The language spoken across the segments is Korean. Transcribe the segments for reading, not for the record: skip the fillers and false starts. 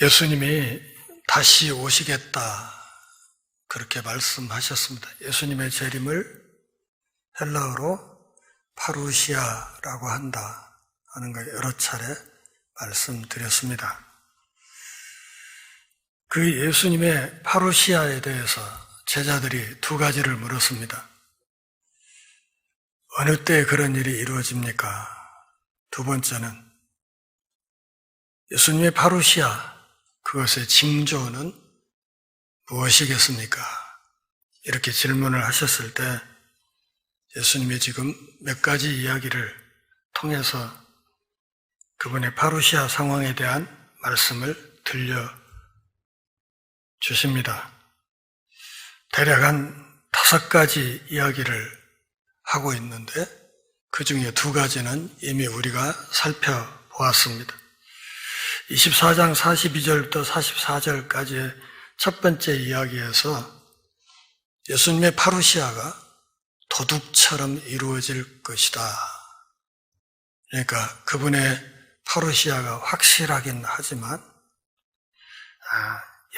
예수님이 다시 오시겠다 그렇게 말씀하셨습니다. 예수님의 재림을 헬라어로 파루시아라고 한다 하는 걸 여러 차례 말씀드렸습니다. 그 예수님의 파루시아에 대해서 제자들이 두 가지를 물었습니다. 어느 때 그런 일이 이루어집니까? 두 번째는 예수님의 파루시아, 그것의 징조는 무엇이겠습니까? 이렇게 질문을 하셨을 때 예수님이 지금 몇 가지 이야기를 통해서 그분의 파루시아 상황에 대한 말씀을 들려주십니다. 대략 한 5가지 이야기를 하고 있는데 그 중에 2가지는 이미 우리가 살펴보았습니다. 24장 42절부터 44절까지의 첫 번째 이야기에서 예수님의 파루시아가 도둑처럼 이루어질 것이다. 그러니까 그분의 파루시아가 확실하긴 하지만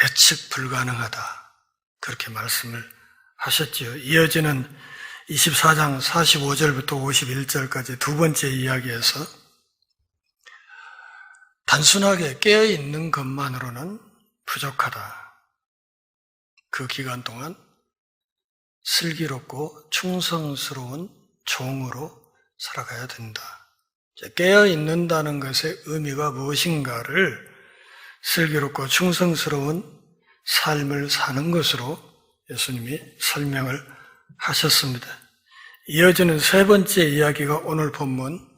예측 불가능하다. 그렇게 말씀을 하셨지요. 이어지는 24장 45절부터 51절까지 두 번째 이야기에서 단순하게 깨어있는 것만으로는 부족하다. 그 기간 동안 슬기롭고 충성스러운 종으로 살아가야 된다. 깨어있는다는 것의 의미가 무엇인가를 슬기롭고 충성스러운 삶을 사는 것으로 예수님이 설명을 하셨습니다. 이어지는 세 번째 이야기가 오늘 본문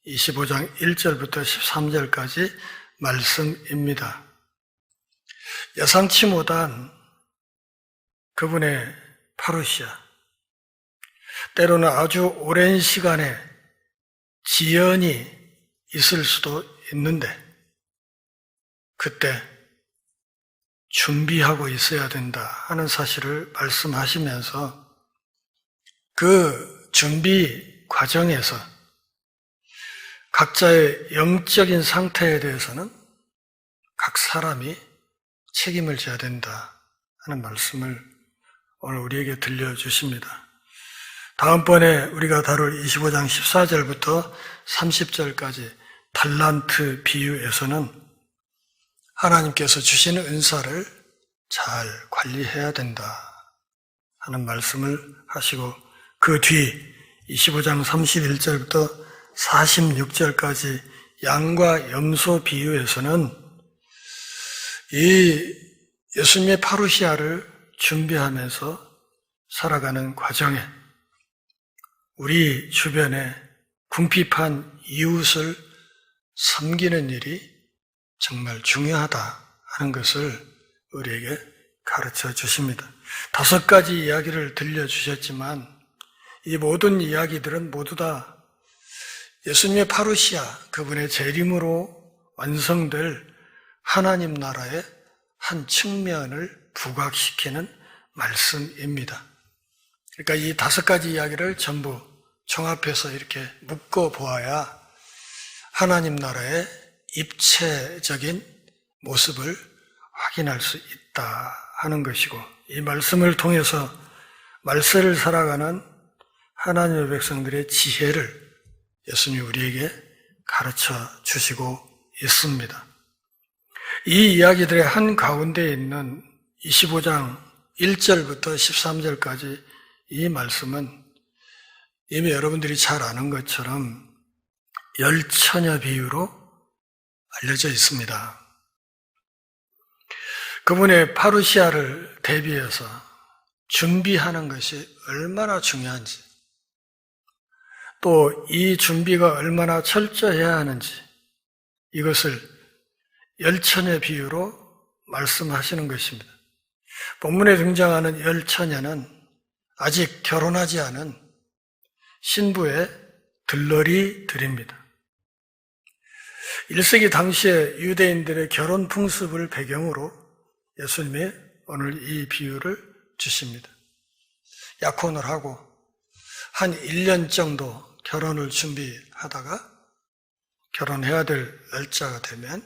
25장 1절부터 13절까지 말씀입니다. 예상치 못한 그분의 파루시아, 때로는 아주 오랜 시간에 지연이 있을 수도 있는데 그때 준비하고 있어야 된다 하는 사실을 말씀하시면서 그 준비 과정에서 각자의 영적인 상태에 대해서는 각 사람이 책임을 져야 된다 하는 말씀을 오늘 우리에게 들려주십니다. 다음번에 우리가 다룰 25장 14절부터 30절까지 달란트 비유에서는 하나님께서 주시는 은사를 잘 관리해야 된다 하는 말씀을 하시고 그 뒤 25장 31절부터 46절까지 양과 염소 비유에서는 이 예수님의 파루시아를 준비하면서 살아가는 과정에 우리 주변에 궁핍한 이웃을 섬기는 일이 정말 중요하다 하는 것을 우리에게 가르쳐 주십니다. 5가지 이야기를 들려주셨지만 이 모든 이야기들은 모두 다 예수님의 파루시아, 그분의 재림으로 완성될 하나님 나라의 한 측면을 부각시키는 말씀입니다. 그러니까 이 5가지 이야기를 전부 종합해서 이렇게 묶어 보아야 하나님 나라의 입체적인 모습을 확인할 수 있다 하는 것이고, 이 말씀을 통해서 말세를 살아가는 하나님의 백성들의 지혜를 예수님이 우리에게 가르쳐 주시고 있습니다. 이 이야기들의 한 가운데 있는 25장 1절부터 13절까지 이 말씀은 이미 여러분들이 잘 아는 것처럼 열처녀 비유로 알려져 있습니다. 그분의 파루시아를 대비해서 준비하는 것이 얼마나 중요한지, 또 이 준비가 얼마나 철저해야 하는지 이것을 열처녀 비유로 말씀하시는 것입니다. 본문에 등장하는 열처녀는 아직 결혼하지 않은 신부의 들러리들입니다. 1세기 당시의 유대인들의 결혼 풍습을 배경으로 예수님이 오늘 이 비유를 주십니다. 약혼을 하고 한 1년 정도 결혼을 준비하다가 결혼해야 될 날짜가 되면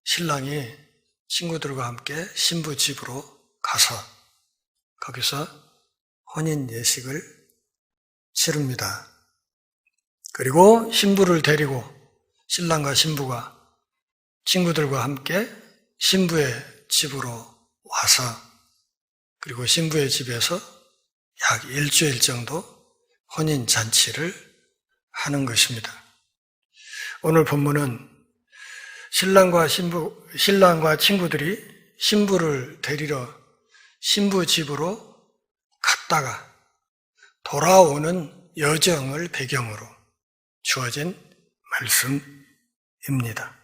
신랑이 친구들과 함께 신부 집으로 가서 거기서 혼인 예식을 치릅니다. 그리고 신부를 데리고 신랑과 신부가 친구들과 함께 신부의 집으로 와서 그리고 신부의 집에서 약 일주일 정도 혼인 잔치를 하는 것입니다. 오늘 본문은 신랑과 친구들이 신부를 데리러 신부 집으로 갔다가 돌아오는 여정을 배경으로 주어진 말씀입니다.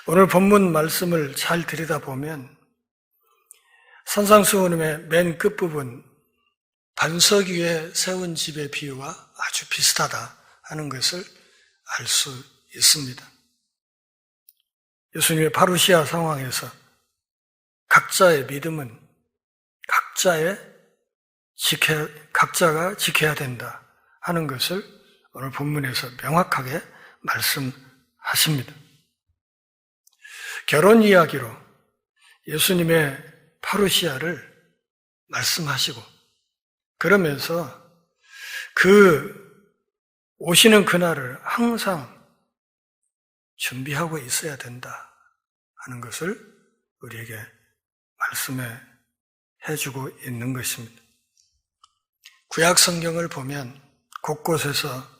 오늘 본문 말씀을 잘 들여다보면 산상수훈의 맨 끝부분 반석 위에 세운 집의 비유와 아주 비슷하다 하는 것을 알 수 있습니다. 예수님의 파루시아 상황에서 각자의 믿음은 각자가 지켜야 된다 하는 것을 오늘 본문에서 명확하게 말씀하십니다. 결혼 이야기로 예수님의 파루시아를 말씀하시고 그러면서 오시는 그날을 항상 준비하고 있어야 된다 하는 것을 우리에게 말씀해 주고 있는 것입니다. 구약 성경을 보면 곳곳에서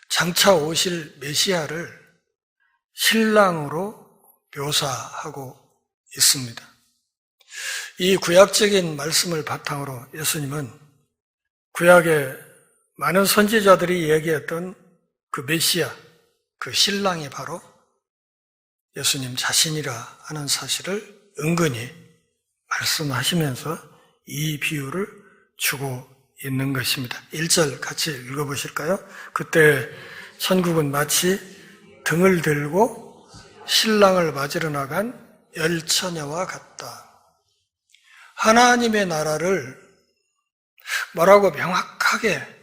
장차 오실 메시아를 신랑으로 묘사하고 있습니다. 이 구약적인 말씀을 바탕으로 예수님은 구약의 많은 선지자들이 얘기했던 그 메시아, 그 신랑이 바로 예수님 자신이라 하는 사실을 은근히 말씀하시면서 이 비유를 주고 있는 것입니다. 1절 같이 읽어보실까요? 그때 천국은 마치 등을 들고 신랑을 맞으러 나간 열처녀와 같다. 하나님의 나라를 뭐라고 명확하게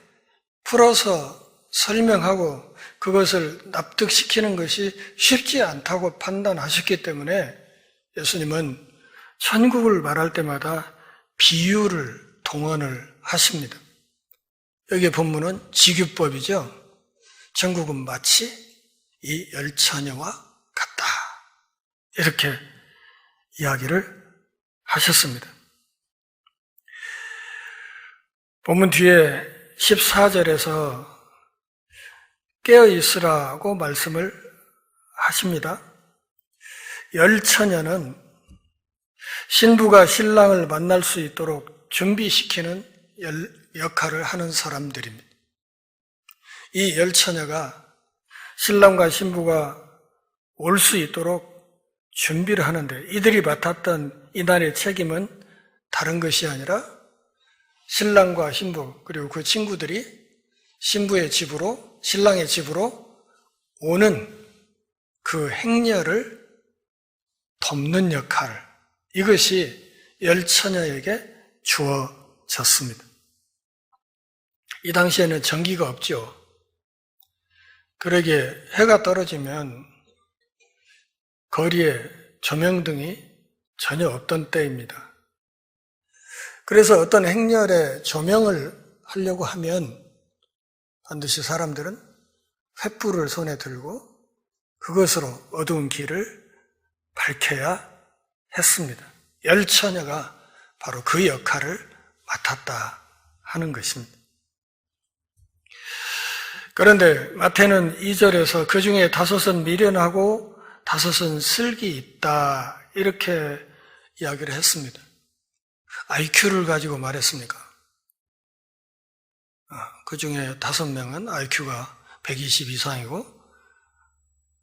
풀어서 설명하고 그것을 납득시키는 것이 쉽지 않다고 판단하셨기 때문에 예수님은 천국을 말할 때마다 비유를 동원을 하십니다. 여기 본문은 지규법이죠. 천국은 마치 이 열처녀와 같다. 이렇게 이야기를 하셨습니다. 본문 뒤에 14절에서 깨어있으라고 말씀을 하십니다. 열처녀는 신부가 신랑을 만날 수 있도록 준비시키는 역할을 하는 사람들입니다. 이 열처녀가 신랑과 신부가 올 수 있도록 준비를 하는데 이들이 맡았던 이날의 책임은 다른 것이 아니라 신랑과 신부 그리고 그 친구들이 신부의 집으로 신랑의 집으로 오는 그 행렬을 돕는 역할, 이것이 열처녀에게 주어졌습니다. 이 당시에는 전기가 없죠. 그러기에 해가 떨어지면 거리에 조명등이 전혀 없던 때입니다. 그래서 어떤 행렬에 조명을 하려고 하면 반드시 사람들은 횃불을 손에 들고 그것으로 어두운 길을 밝혀야 했습니다. 열처녀가 바로 그 역할을 맡았다 하는 것입니다. 그런데 마태는 2절에서 그 중에 5은 미련하고 5은 슬기 있다 이렇게 이야기를 했습니다. IQ를 가지고 말했습니까? 그 중에 5명은 IQ가 120 이상이고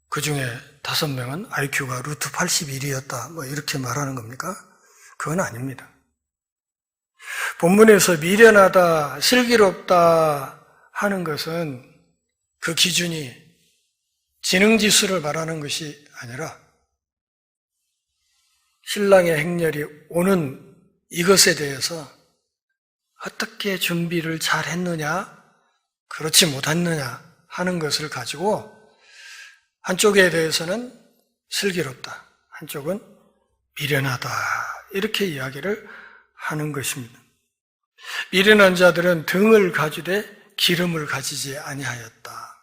그 중에 5명은 IQ가 루트 81이었다 뭐 이렇게 말하는 겁니까? 그건 아닙니다. 본문에서 미련하다, 슬기롭다 하는 것은 그 기준이 지능지수를 말하는 것이 아니라 신랑의 행렬이 오는 이것에 대해서 어떻게 준비를 잘 했느냐, 그렇지 못했느냐 하는 것을 가지고 한쪽에 대해서는 슬기롭다, 한쪽은 미련하다, 이렇게 이야기를 하는 것입니다. 미련한 자들은 등을 가지되 기름을 가지지 아니하였다.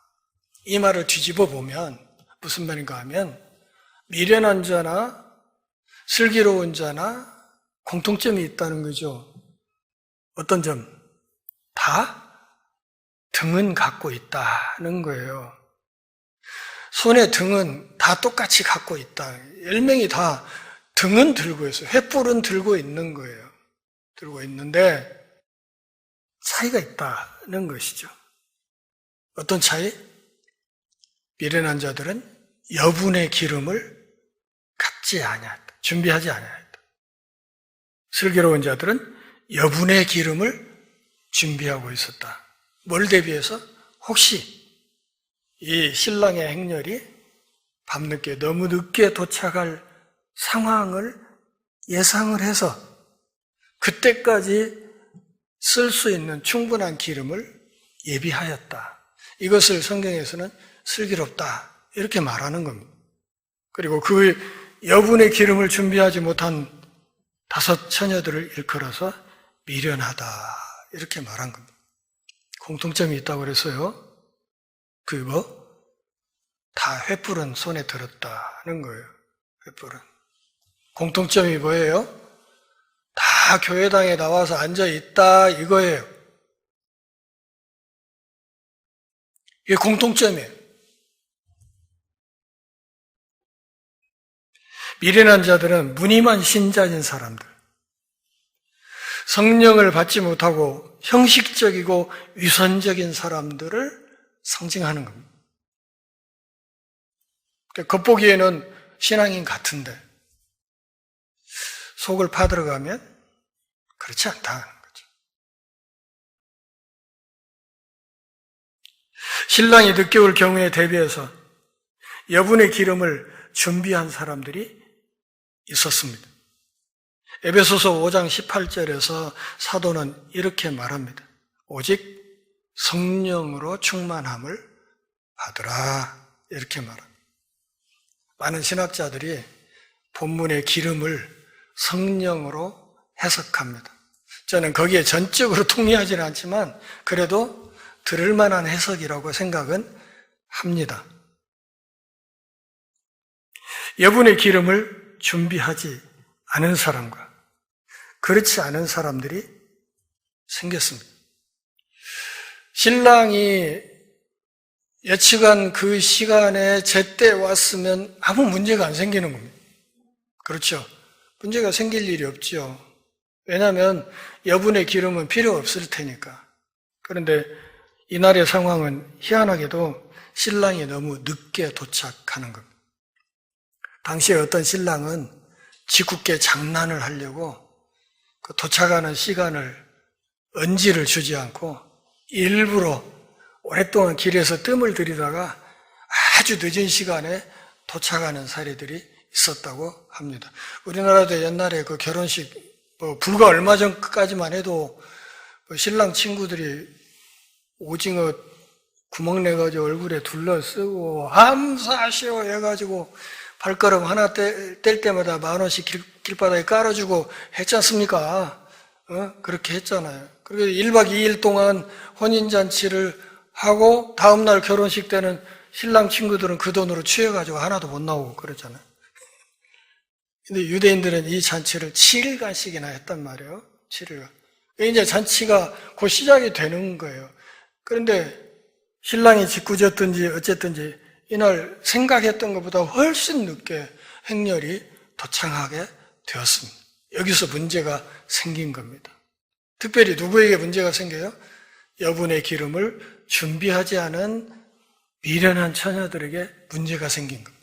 이 말을 뒤집어 보면 무슨 말인가 하면, 미련한 자나 슬기로운 자나 공통점이 있다는 거죠. 어떤 점? 다 등은 갖고 있다는 거예요. 손에 등은 다 똑같이 갖고 있다. 10명이 다 등은 들고 있어요. 횃불은 들고 있는 거예요. 들고 있는데 차이가 있다는 것이죠. 어떤 차이? 미련한 자들은 여분의 기름을 갖지 아니하였다. 준비하지 아니하였다. 슬기로운 자들은 여분의 기름을 준비하고 있었다. 뭘 대비해서? 혹시 이 신랑의 행렬이 밤늦게 너무 늦게 도착할 상황을 예상을 해서 그때까지 쓸 수 있는 충분한 기름을 예비하였다. 이것을 성경에서는 슬기롭다, 이렇게 말하는 겁니다. 그리고 그 여분의 기름을 준비하지 못한 5 처녀들을 일컬어서 미련하다, 이렇게 말한 겁니다. 공통점이 있다고 그랬어요. 그거 다 횃불은 손에 들었다는 거예요. 횃불은. 공통점이 뭐예요? 다 교회당에 나와서 앉아있다, 이거예요. 이게 공통점이에요. 미련한 자들은 무늬만 신자인 사람들, 성령을 받지 못하고 형식적이고 위선적인 사람들을 상징하는 겁니다. 겉보기에는 신앙인 같은데 속을 파들어가면 그렇지 않다는 거죠. 신랑이 늦게 올 경우에 대비해서 여분의 기름을 준비한 사람들이 있었습니다. 에베소서 5장 18절에서 사도는 이렇게 말합니다. 오직 성령으로 충만함을 받으라, 이렇게 말합니다. 많은 신학자들이 본문의 기름을 성령으로 해석합니다. 저는 거기에 전적으로 동의하지는 않지만 그래도 들을 만한 해석이라고 생각은 합니다. 여분의 기름을 준비하지 않은 사람과 그렇지 않은 사람들이 생겼습니다. 신랑이 예측한 그 시간에 제때 왔으면 아무 문제가 안 생기는 겁니다. 그렇죠? 문제가 생길 일이 없죠. 왜냐하면 여분의 기름은 필요 없을 테니까. 그런데 이날의 상황은 희한하게도 신랑이 너무 늦게 도착하는 겁니다. 당시에 어떤 신랑은 짓궂게 장난을 하려고 그 도착하는 시간을 언지를 주지 않고 일부러 오랫동안 길에서 뜸을 들이다가 아주 늦은 시간에 도착하는 사례들이 있었다고 합니다. 우리나라도 옛날에 그 결혼식 불과 얼마 전까지만 해도 신랑 친구들이 오징어 구멍 내가지고 얼굴에 둘러쓰고 함사시오 해가지고 발걸음 하나 뗄 때마다 10,000원씩 길바닥에 깔아주고 했지 않습니까? 그렇게 했잖아요. 그리고 1박 2일 동안 혼인잔치를 하고 다음날 결혼식 때는 신랑 친구들은 그 돈으로 취해가지고 하나도 못 나오고 그랬잖아요. 근데 유대인들은 이 잔치를 7일간씩이나 했단 말이에요. 7일간. 이제 잔치가 곧 시작이 되는 거예요. 그런데 신랑이 짓궂었든지 어쨌든지 이날 생각했던 것보다 훨씬 늦게 행렬이 도착하게 되었습니다. 여기서 문제가 생긴 겁니다. 특별히 누구에게 문제가 생겨요? 여분의 기름을 준비하지 않은 미련한 처녀들에게 문제가 생긴 겁니다.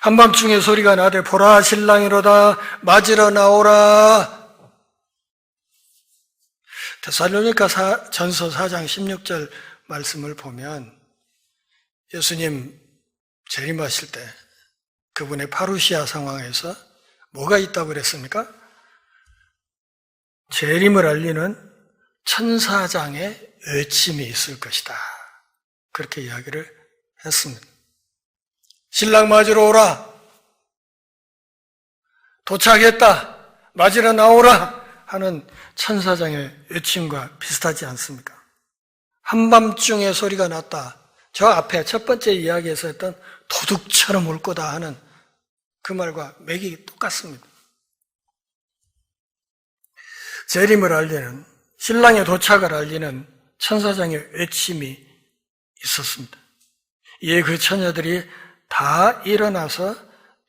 한밤중에 소리가 나되 보라 신랑이로다 맞으러 나오라. 데살로니가 전서 4장 16절 말씀을 보면 예수님 재림하실 때 그분의 파루시아 상황에서 뭐가 있다고 그랬습니까? 재림을 알리는 천사장의 외침이 있을 것이다. 그렇게 이야기를 했습니다. 신랑 맞으러 오라. 도착했다. 맞으러 나오라. 하는 천사장의 외침과 비슷하지 않습니까? 한밤중에 소리가 났다. 저 앞에 첫 번째 이야기에서 했던 도둑처럼 올 거다 하는 그 말과 맥이 똑같습니다. 재림을 알리는, 신랑의 도착을 알리는 천사장의 외침이 있었습니다. 이에 그 처녀들이 다 일어나서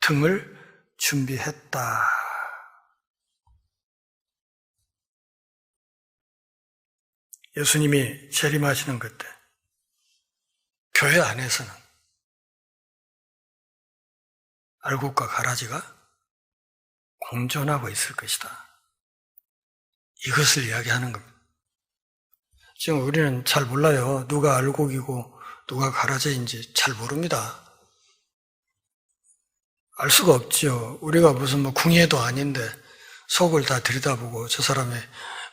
등을 준비했다. 예수님이 재림하시는 그때 교회 안에서는 알곡과 가라지가 공존하고 있을 것이다. 이것을 이야기하는 겁니다. 지금 우리는 잘 몰라요. 누가 알곡이고 누가 가라지인지 잘 모릅니다. 알 수가 없죠. 우리가 무슨 궁예도 아닌데 속을 다 들여다보고 저 사람의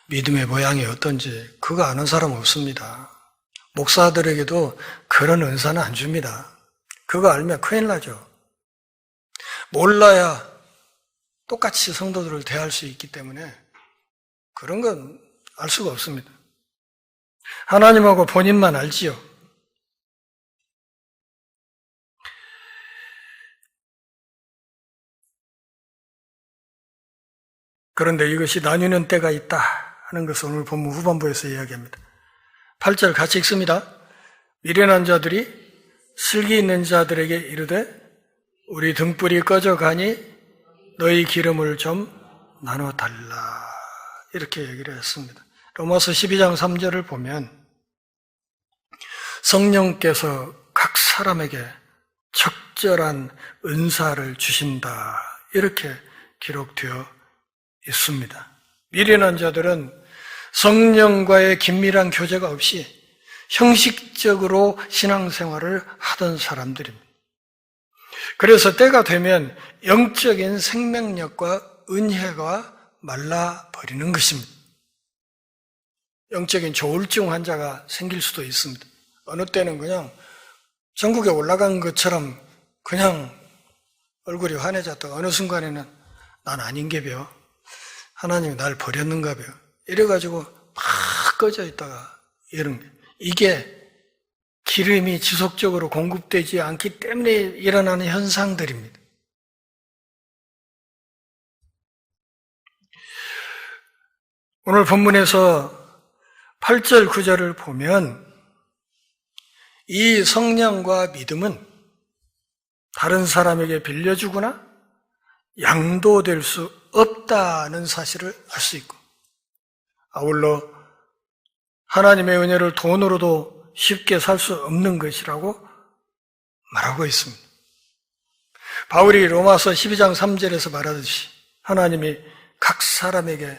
믿음의 모양이 어떤지 그거 아는 사람 없습니다. 목사들에게도 그런 은사는 안 줍니다. 그거 알면 큰일 나죠. 몰라야 똑같이 성도들을 대할 수 있기 때문에 그런 건 알 수가 없습니다. 하나님하고 본인만 알지요. 그런데 이것이 나뉘는 때가 있다 하는 것을 오늘 본문 후반부에서 이야기합니다. 8절 같이 읽습니다. 미련한 자들이 슬기 있는 자들에게 이르되 우리 등불이 꺼져가니 너희 기름을 좀 나눠달라. 이렇게 얘기를 했습니다. 로마서 12장 3절을 보면 성령께서 각 사람에게 적절한 은사를 주신다. 이렇게 기록되어 있습니다. 미련한 자들은 성령과의 긴밀한 교제가 없이 형식적으로 신앙생활을 하던 사람들입니다. 그래서 때가 되면 영적인 생명력과 은혜가 말라버리는 것입니다. 영적인 조울증 환자가 생길 수도 있습니다. 어느 때는 그냥 전국에 올라간 것처럼 그냥 얼굴이 환해졌다가 어느 순간에는 난 아닌게벼. 하나님이 날 버렸는가벼. 이래가지고 막 꺼져 있다가 이런 게. 이게 기름이 지속적으로 공급되지 않기 때문에 일어나는 현상들입니다. 오늘 본문에서 8절, 9절을 보면 이 성령과 믿음은 다른 사람에게 빌려주거나 양도될 수 없다는 사실을 알 수 있고 아울러 하나님의 은혜를 돈으로도 쉽게 살 수 없는 것이라고 말하고 있습니다. 바울이 로마서 12장 3절에서 말하듯이 하나님이 각 사람에게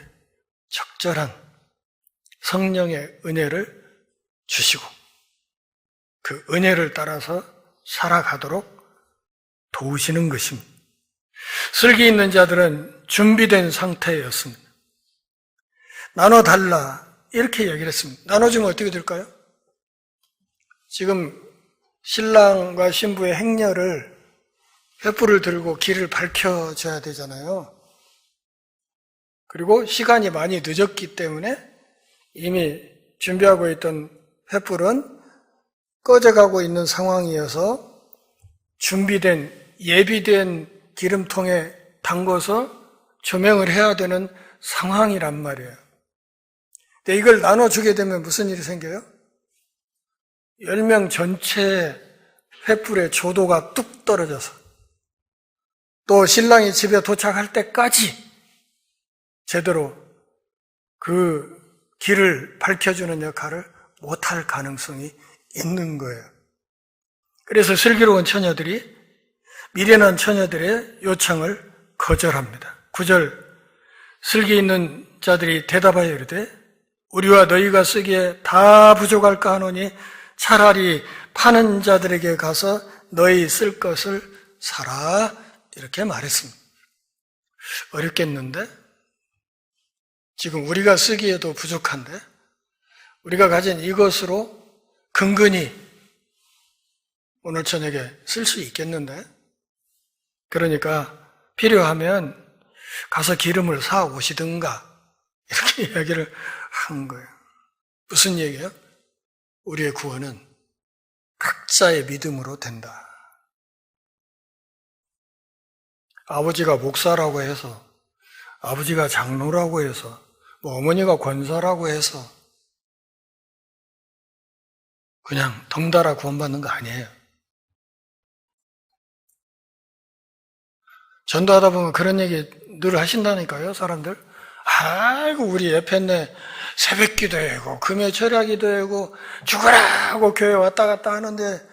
적절한 성령의 은혜를 주시고 그 은혜를 따라서 살아가도록 도우시는 것입니다. 슬기 있는 자들은 준비된 상태였습니다. 나눠달라 이렇게 얘기를 했습니다. 나눠주면 어떻게 될까요? 지금 신랑과 신부의 행렬을 횃불을 들고 길을 밝혀줘야 되잖아요. 그리고 시간이 많이 늦었기 때문에 이미 준비하고 있던 횃불은 꺼져가고 있는 상황이어서 준비된 예비된 기름통에 담궈서 조명을 해야 되는 상황이란 말이에요. 근데 이걸 나눠주게 되면 무슨 일이 생겨요? 10명 전체의 횃불의 조도가 뚝 떨어져서 또 신랑이 집에 도착할 때까지 제대로 그 길을 밝혀주는 역할을 못할 가능성이 있는 거예요. 그래서 슬기로운 처녀들이 미련한 처녀들의 요청을 거절합니다. 9절 슬기 있는 자들이 대답하여 이르되 우리와 너희가 쓰기에 다 부족할까 하노니 차라리 파는 자들에게 가서 너희 쓸 것을 사라 이렇게 말했습니다. 어렵겠는데? 지금 우리가 쓰기에도 부족한데 우리가 가진 이것으로 근근히 오늘 저녁에 쓸 수 있겠는데 그러니까 필요하면 가서 기름을 사 오시든가 이렇게 이야기를 한 거예요. 무슨 얘기예요? 우리의 구원은 각자의 믿음으로 된다. 아버지가 목사라고 해서, 아버지가 장로라고 해서, 어머니가 권사라고 해서 그냥 덩달아 구원받는 거 아니에요. 전도하다 보면 그런 얘기 늘 하신다니까요, 사람들. 아이고, 우리 에펜네 새벽 기도회고, 금요 철야 기도회고, 죽어라! 하고 교회 왔다 갔다 하는데,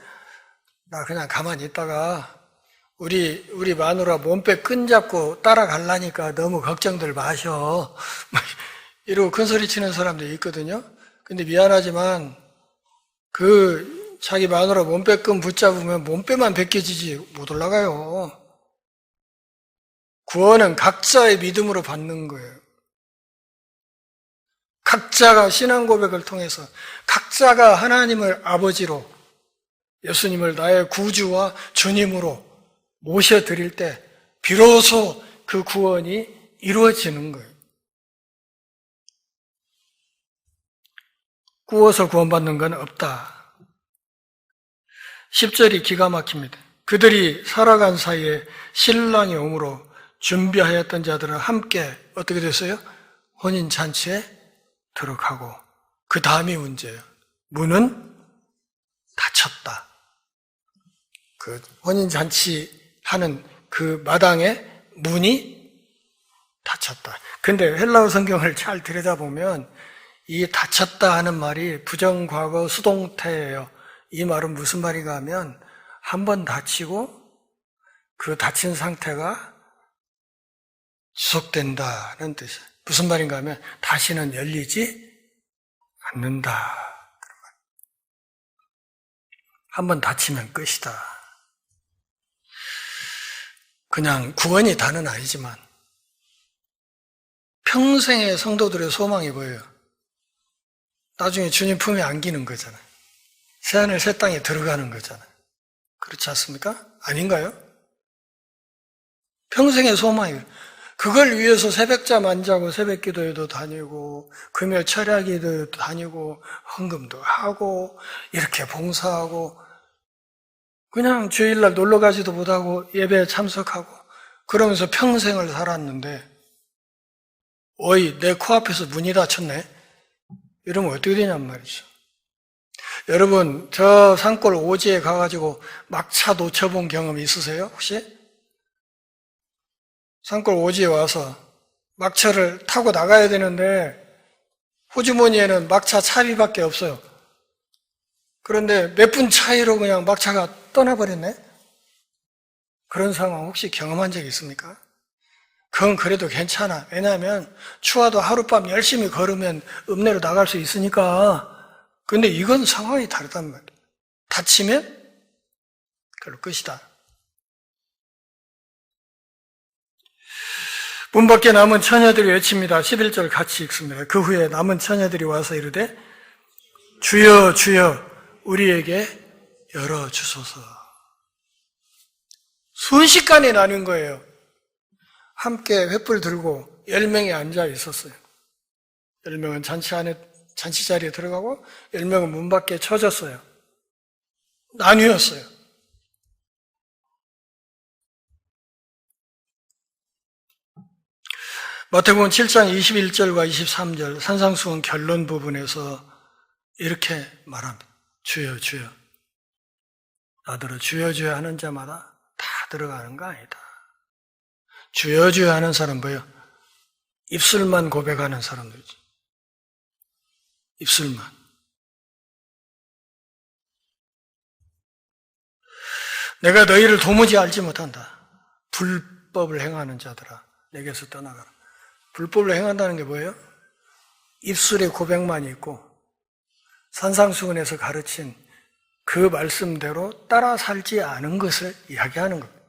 나 그냥 가만히 있다가, 우리 마누라 몸빼 끈잡고 따라가려니까 너무 걱정들 마셔. 이러고 큰소리 치는 사람들이 있거든요. 근데 미안하지만, 자기 마누라 몸빼 끈 붙잡으면 몸빼만 벗겨지지 못 올라가요. 구원은 각자의 믿음으로 받는 거예요. 각자가 신앙 고백을 통해서 각자가 하나님을 아버지로 예수님을 나의 구주와 주님으로 모셔드릴 때 비로소 그 구원이 이루어지는 거예요. 구워서 구원받는 건 없다. 10절이 기가 막힙니다. 그들이 살아간 사이에 신랑이 오므로 준비하였던 자들은 함께 어떻게 됐어요? 혼인잔치에 들어가고 그 다음이 문제예요. 문은 닫혔다. 그 혼인잔치 하는 그 마당에 문이 닫혔다. 근데 헬라어 성경을 잘 들여다보면 이 닫혔다 하는 말이 부정과거 수동태예요. 이 말은 무슨 말인가 하면 한 번 닫히고 그 닫힌 상태가 지속된다는 뜻이에요. 무슨 말인가 하면 다시는 열리지 않는다. 한 번 닫히면 끝이다. 그냥 구원이 다는 아니지만 평생의 성도들의 소망이 뭐예요? 나중에 주님 품에 안기는 거잖아요. 새하늘 새 땅에 들어가는 거잖아요. 그렇지 않습니까? 아닌가요? 평생의 소망이에요. 그걸 위해서 새벽잠 안 자고 새벽 기도회도 다니고 금요 철야 기도회도 다니고 헌금도 하고 이렇게 봉사하고 그냥 주일날 놀러 가지도 못하고 예배에 참석하고 그러면서 평생을 살았는데 어이 내 코앞에서 문이 닫혔네? 이러면 어떻게 되냔 말이죠. 여러분 저 산골 오지에 가가지고 막차 놓쳐본 경험 있으세요 혹시? 산골 오지에 와서 막차를 타고 나가야 되는데 호주머니에는 막차 차비밖에 없어요. 그런데 몇 분 차이로 그냥 막차가 떠나버렸네? 그런 상황 혹시 경험한 적 있습니까? 그건 그래도 괜찮아. 왜냐하면 추워도 하룻밤 열심히 걸으면 읍내로 나갈 수 있으니까. 근데 이건 상황이 다르단 말이에요. 다치면 그걸로 끝이다. 문 밖에 남은 처녀들이 외칩니다. 11절 같이 읽습니다. 그 후에 남은 처녀들이 와서 이르되 주여 주여 우리에게 열어주소서. 순식간에 나는 거예요. 함께 횃불 들고 10명이 앉아 있었어요. 10명은 잔치 자리에 들어가고 10명은 문 밖에 쳐졌어요. 나뉘었어요. 마태복음 7장 21절과 23절 산상수훈 결론 부분에서 이렇게 말합니다. 주여 주여 나더러 주여 주여 하는 자마다 다 들어가는 거 아니다. 주여 주여 하는 사람 뭐예요? 입술만 고백하는 사람들이죠. 입술만. 내가 너희를 도무지 알지 못한다. 불법을 행하는 자들아 내게서 떠나가라. 불법을 행한다는 게 뭐예요? 입술에 고백만 있고 산상수훈에서 가르친 그 말씀대로 따라 살지 않은 것을 이야기하는 겁니다.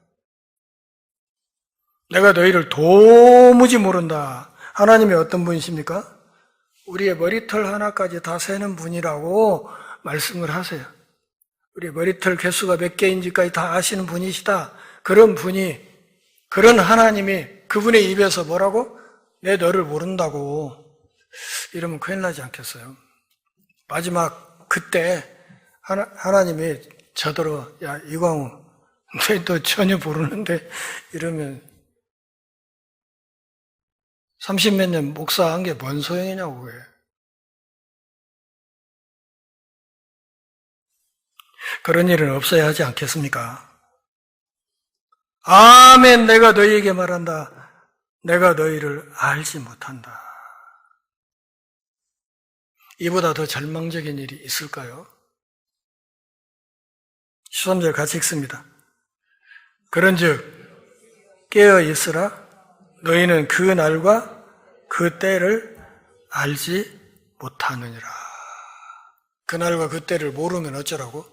내가 너희를 도무지 모른다. 하나님이 어떤 분이십니까? 우리의 머리털 하나까지 다 세는 분이라고 말씀을 하세요. 우리의 머리털 개수가 몇 개인지까지 다 아시는 분이시다. 그런 분이 그런 하나님이 그분의 입에서 뭐라고? 내 너를 모른다고 이러면 큰일 나지 않겠어요? 마지막 그때 하나님이 저더러 야 이광우 너 전혀 모르는데 이러면 30몇 년 목사한 게 뭔 소용이냐고 그래. 그런 일은 없어야 하지 않겠습니까? 아멘. 내가 너희에게 말한다. 내가 너희를 알지 못한다. 이보다 더 절망적인 일이 있을까요? 13절 같이 읽습니다. 그런즉 깨어 있으라. 너희는 그 날과 그 때를 알지 못하느니라. 그 날과 그 때를 모르면 어쩌라고?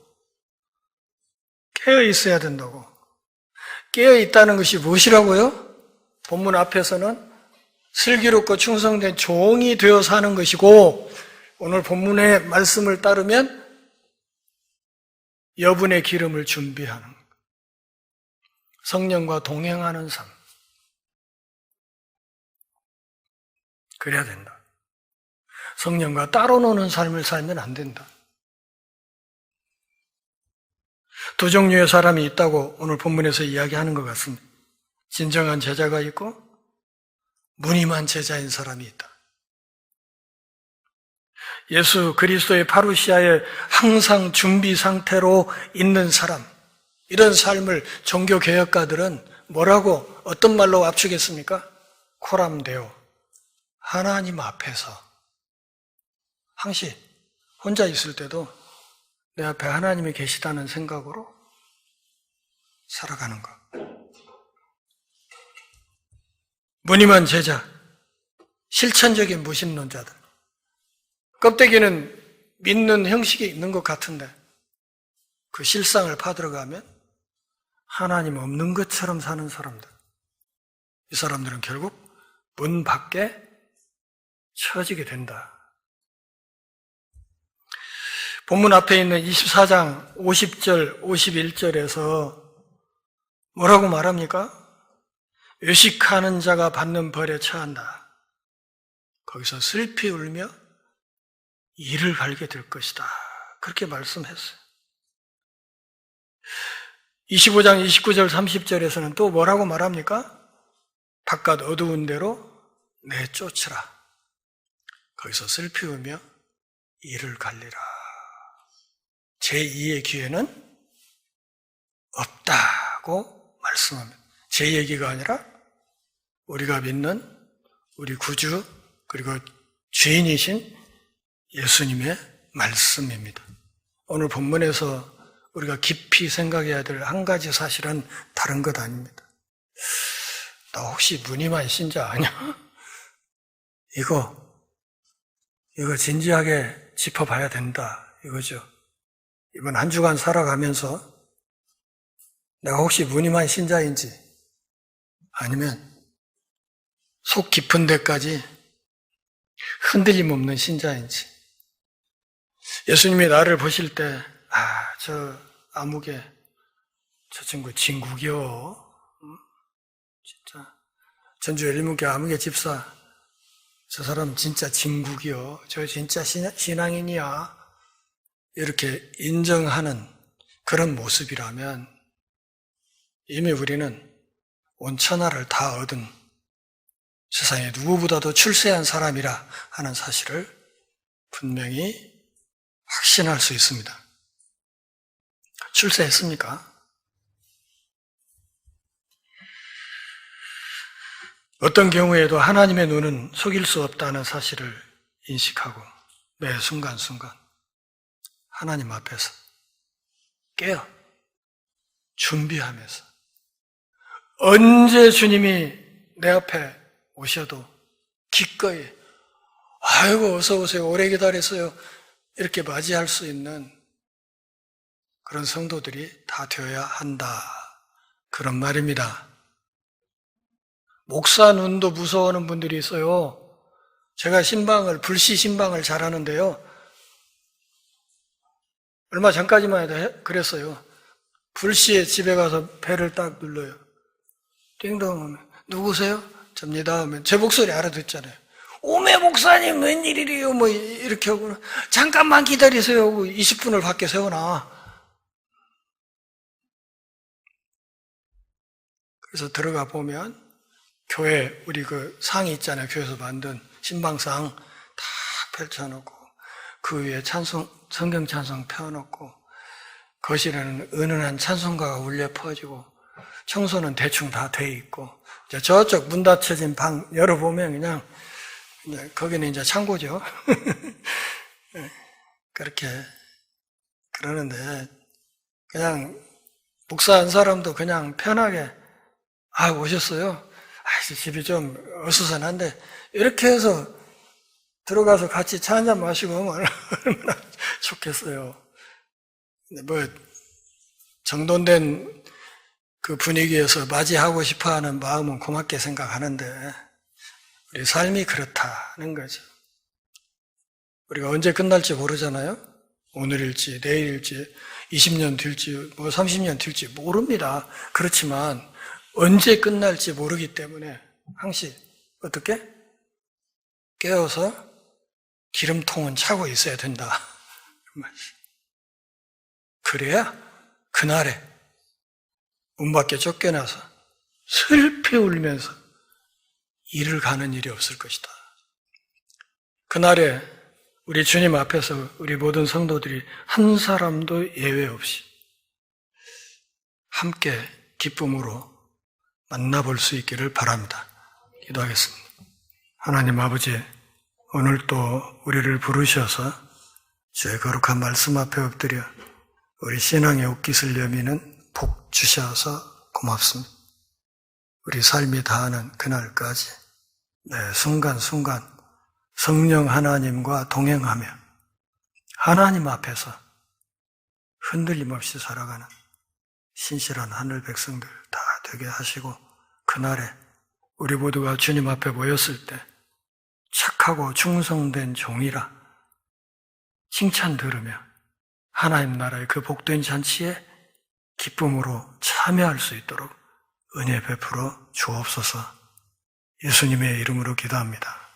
깨어 있어야 된다고. 깨어 있다는 것이 무엇이라고요? 본문 앞에서는 슬기롭고 충성된 종이 되어 사는 것이고, 오늘 본문의 말씀을 따르면 여분의 기름을 준비하는 것. 성령과 동행하는 삶. 그래야 된다. 성령과 따로 노는 삶을 살면 안 된다. 두 종류의 사람이 있다고 오늘 본문에서 이야기하는 것 같습니다. 진정한 제자가 있고 무늬만 제자인 사람이 있다. 예수 그리스도의 파루시아에 항상 준비 상태로 있는 사람, 이런 삶을 종교개혁가들은 뭐라고 어떤 말로 압축했습니까? 코람데오, 하나님 앞에서 항시 혼자 있을 때도 내 앞에 하나님이 계시다는 생각으로 살아가는 것. 무늬만 제자, 실천적인 무신론자들. 껍데기는 믿는 형식이 있는 것 같은데 그 실상을 파들어가면 하나님 없는 것처럼 사는 사람들. 이 사람들은 결국 문 밖에 처지게 된다. 본문 앞에 있는 24장 50절, 51절에서 뭐라고 말합니까? 외식하는 자가 받는 벌에 처한다. 거기서 슬피 울며 이를 갈게 될 것이다. 그렇게 말씀했어요. 25장 29절 30절에서는 또 뭐라고 말합니까? 바깥 어두운 데로 내쫓으라. 거기서 슬피 울며 이를 갈리라. 제2의 기회는 없다고 말씀합니다. 제 얘기가 아니라 우리가 믿는 우리 구주 그리고 주인이신 예수님의 말씀입니다. 오늘 본문에서 우리가 깊이 생각해야 될 한 가지 사실은 다른 것 아닙니다. 나 혹시 무늬만 신자 아니야? 이거 진지하게 짚어봐야 된다 이거죠. 이번 한 주간 살아가면서 내가 혹시 무늬만 신자인지 아니면 속 깊은 데까지 흔들림 없는 신자인지. 예수님이 나를 보실 때 저 아무개 저 친구 진국이요. 진짜 전주 열린문교회 아무개 집사 저 사람 진짜 진국이요. 저 진짜 신앙인이야. 이렇게 인정하는 그런 모습이라면 이미 우리는 온 천하를 다 얻은 세상에 누구보다도 출세한 사람이라 하는 사실을 분명히 확신할 수 있습니다. 출세했습니까? 어떤 경우에도 하나님의 눈은 속일 수 없다는 사실을 인식하고 매 순간순간 하나님 앞에서 깨어 준비하면서 언제 주님이 내 앞에 오셔도 기꺼이 아이고 어서 오세요 오래 기다렸어요 이렇게 맞이할 수 있는 그런 성도들이 다 되어야 한다 그런 말입니다. 목사 눈도 무서워하는 분들이 있어요. 제가 불시 신방을 잘하는데요. 얼마 전까지만 해도 그랬어요. 불시에 집에 가서 배를 딱 눌러요. 띵동, 누구세요? 접니다 하면 제 목소리 알아듣잖아요. 오메 목사님 웬일이래요? 뭐 이렇게 하고 잠깐만 기다리세요 하고 20분을 밖에 세워놔. 그래서 들어가 보면 교회 우리 그 상이 있잖아요. 교회에서 만든 신방상 다 펼쳐놓고 그 위에 성경 찬송 펴놓고 거실에는 은은한 찬송가가 울려 퍼지고 청소는 대충 다 돼 있고 이제 저쪽 문 닫혀진 방 열어보면 그냥 거기는 이제 창고죠. 그렇게 그러는데 그냥 목사 한 사람도 그냥 편하게 오셨어요? 집이 좀 어수선한데 이렇게 해서 들어가서 같이 차 한잔 마시고 오면 얼마나 좋겠어요. 뭐 정돈된 그 분위기에서 맞이하고 싶어하는 마음은 고맙게 생각하는데 우리 삶이 그렇다는 거죠. 우리가 언제 끝날지 모르잖아요. 오늘일지 내일일지 20년 뒤일지 뭐 30년 뒤일지 모릅니다. 그렇지만 언제 끝날지 모르기 때문에 항시 어떻게? 깨어서 기름통은 차고 있어야 된다. 그래야 그날에 문 밖에 쫓겨나서 슬피 울면서 일을 가는 일이 없을 것이다. 그날에 우리 주님 앞에서 우리 모든 성도들이 한 사람도 예외 없이 함께 기쁨으로 만나볼 수 있기를 바랍니다. 기도하겠습니다. 하나님 아버지, 오늘 또 우리를 부르셔서 주의 거룩한 말씀 앞에 엎드려 우리 신앙의 옷깃을 여미는 복 주셔서 고맙습니다. 우리 삶이 다하는 그날까지 순간순간 성령 하나님과 동행하며 하나님 앞에서 흔들림 없이 살아가는 신실한 하늘 백성들 다 되게 하시고 그날에 우리 모두가 주님 앞에 모였을 때 착하고 충성된 종이라 칭찬 들으며 하나님 나라의 그 복된 잔치에 기쁨으로 참여할 수 있도록 은혜 베풀어 주옵소서. 예수님의 이름으로 기도합니다.